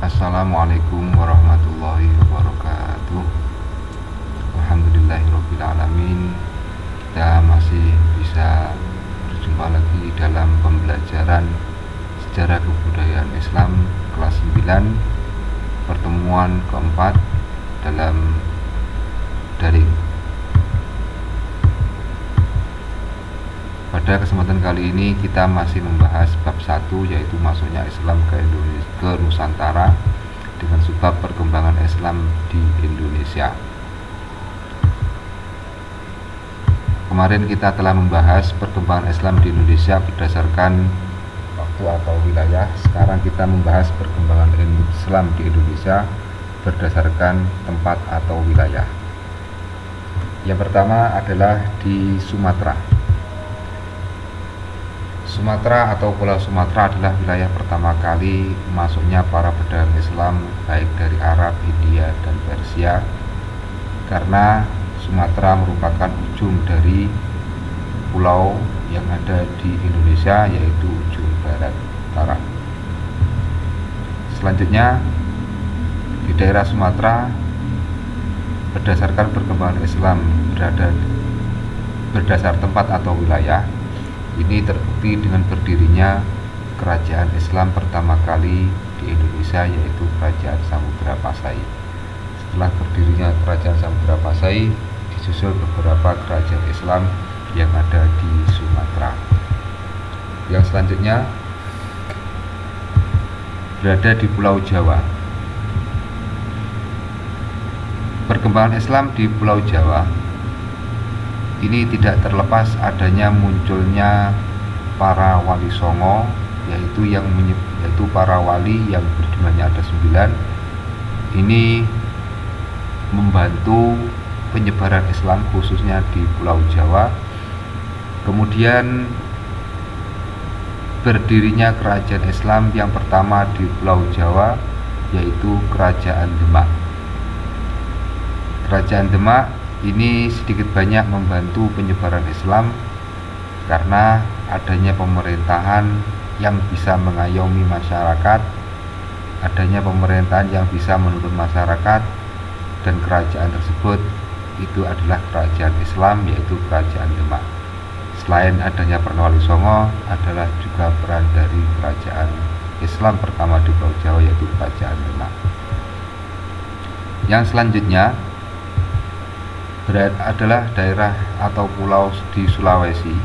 Assalamualaikum warahmatullahi wabarakatuh. Alhamdulillahirabbil alamin. Kita masih bisa berjumpa lagi dalam pembelajaran sejarah kebudayaan Islam kelas 9, pertemuan keempat dalam daring. Pada kesempatan kali ini kita masih membahas bab 1, yaitu masuknya Islam ke Nusantara dengan subbab perkembangan Islam di Indonesia. Kemarin kita telah membahas perkembangan Islam di Indonesia berdasarkan waktu atau wilayah. Sekarang kita membahas perkembangan Islam di Indonesia berdasarkan tempat atau wilayah. Yang pertama adalah di Sumatera. Sumatera atau Pulau Sumatera adalah wilayah pertama kali masuknya para pedagang Islam baik dari Arab, India, dan Persia, karena Sumatera merupakan ujung dari pulau yang ada di Indonesia, yaitu ujung barat utara. Selanjutnya di daerah Sumatera berdasarkan perkembangan Islam berdasar tempat atau wilayah. Ini terbukti dengan berdirinya kerajaan Islam pertama kali di Indonesia, yaitu Kerajaan Samudra Pasai. Setelah berdirinya Kerajaan Samudra Pasai, disusul beberapa kerajaan Islam yang ada di Sumatera. Yang selanjutnya berada di Pulau Jawa. Perkembangan Islam di Pulau Jawa ini tidak terlepas adanya munculnya para wali songo, yaitu para wali yang berjumlahnya ada 9. Ini membantu penyebaran Islam khususnya di Pulau Jawa. Kemudian berdirinya kerajaan Islam yang pertama di Pulau Jawa, yaitu Kerajaan Demak. Kerajaan Demak ini sedikit banyak membantu penyebaran Islam karena adanya pemerintahan yang bisa mengayomi masyarakat, adanya pemerintahan yang bisa menuntun masyarakat, dan kerajaan tersebut itu adalah kerajaan Islam, yaitu Kerajaan Demak. Selain adanya peran Wali Songo, adalah juga peran dari kerajaan Islam pertama di Pulau Jawa, yaitu Kerajaan Demak. Yang selanjutnya adalah daerah atau pulau di Sulawesi.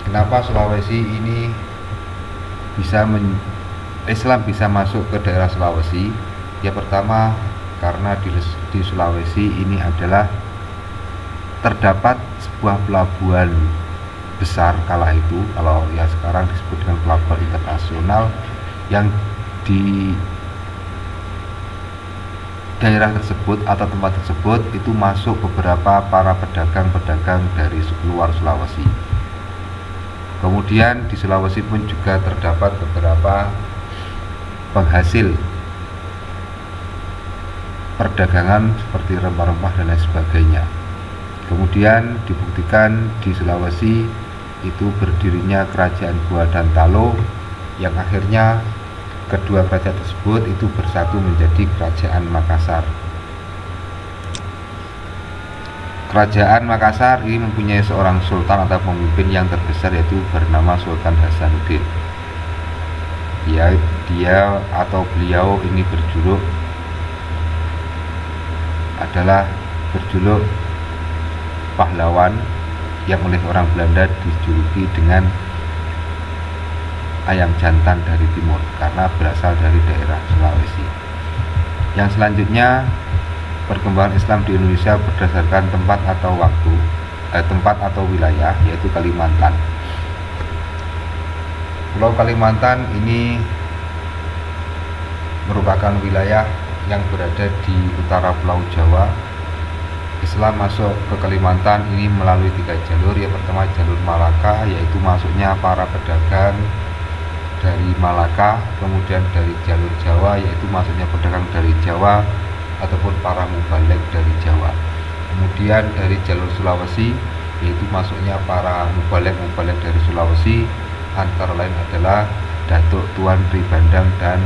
Kenapa Sulawesi ini Islam bisa masuk ke daerah Sulawesi? Ya, pertama karena di Sulawesi ini adalah terdapat sebuah pelabuhan besar kala itu, kalau ya sekarang disebut dengan pelabuhan internasional, yang di daerah tersebut atau tempat tersebut itu masuk beberapa para pedagang-pedagang dari luar Sulawesi. Kemudian di Sulawesi pun juga terdapat beberapa penghasil perdagangan seperti rempah-rempah dan lain sebagainya. Kemudian dibuktikan di Sulawesi itu berdirinya Kerajaan Goa dan Talo, yang akhirnya kedua kerajaan tersebut itu bersatu menjadi Kerajaan Makassar. Kerajaan Makassar ini mempunyai seorang sultan atau pemimpin yang terbesar, yaitu bernama Sultan Hasanuddin. Beliau ini berjuluk pahlawan yang oleh orang Belanda dijuluki dengan ayam jantan dari timur karena berasal dari daerah Sulawesi. Yang selanjutnya perkembangan Islam di Indonesia berdasarkan tempat atau wilayah, yaitu Kalimantan. Pulau Kalimantan ini merupakan wilayah yang berada di utara Pulau Jawa. Islam masuk ke Kalimantan ini melalui 3 jalur. Yang pertama jalur Malaka, yaitu masuknya para pedagang dari Malaka, kemudian dari jalur Jawa, yaitu masuknya pedagang dari Jawa ataupun para mubalek dari Jawa. Kemudian dari jalur Sulawesi, yaitu masuknya para mubalek dari Sulawesi, antara lain adalah Datuk Tuan Tribandang dan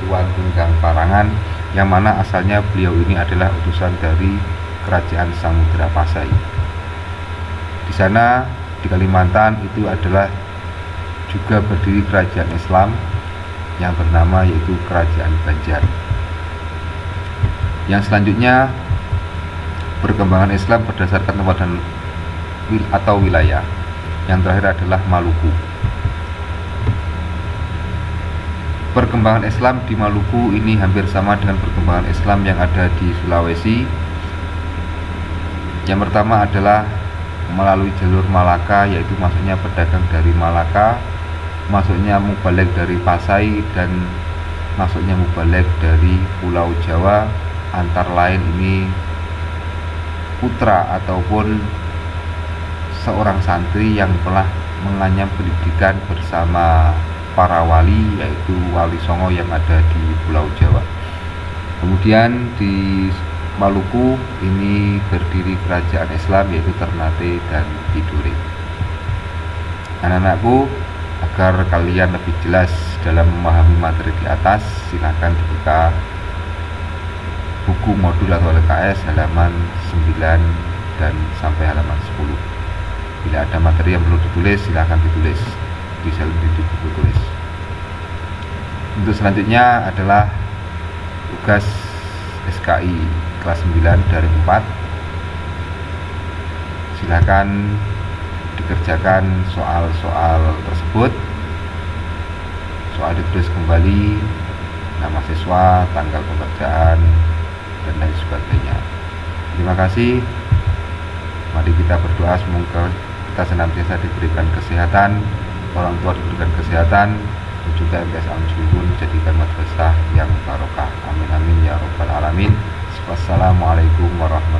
Tuan Tunggang Parangan, yang mana asalnya beliau ini adalah utusan dari Kerajaan Samudra Pasai. Di sana di Kalimantan itu adalah juga berdiri kerajaan Islam yang bernama yaitu Kerajaan Banjar. Yang selanjutnya, perkembangan Islam berdasarkan tempat dan atau wilayah. Yang terakhir adalah Maluku. Perkembangan Islam di Maluku ini hampir sama dengan perkembangan Islam yang ada di Sulawesi. Yang pertama adalah melalui jalur Malaka, yaitu masuknya pedagang dari Malaka, masuknya mubalik dari Pasai, dan masuknya mubalik dari Pulau Jawa, antara lain ini putra ataupun seorang santri yang telah menganyam pendidikan bersama para wali, yaitu Wali Songo yang ada di Pulau Jawa. Kemudian di Maluku ini berdiri kerajaan Islam yaitu Ternate dan Tidore. Anak-anakku, agar kalian lebih jelas dalam memahami materi di atas, silakan dibuka buku modul atau LKS halaman 9 dan sampai halaman 10. Bila ada materi yang perlu ditulis, silakan ditulis di buku tulis. Untuk selanjutnya adalah tugas SKI kelas 9 dari 4. Silakan dikerjakan soal-soal tersebut. Soal ditulis kembali, nama siswa, tanggal pengerjaan, dan lain sebagainya. Terima kasih. Mari kita berdoa semoga kita senantiasa diberikan kesehatan, orang tua diberikan kesehatan, dan juga MTS Al-Muslimun dijadikan madrasah yang barokah. Amin amin ya robbal alamin. Wassalamualaikum warahmatullahi wabarakatuh.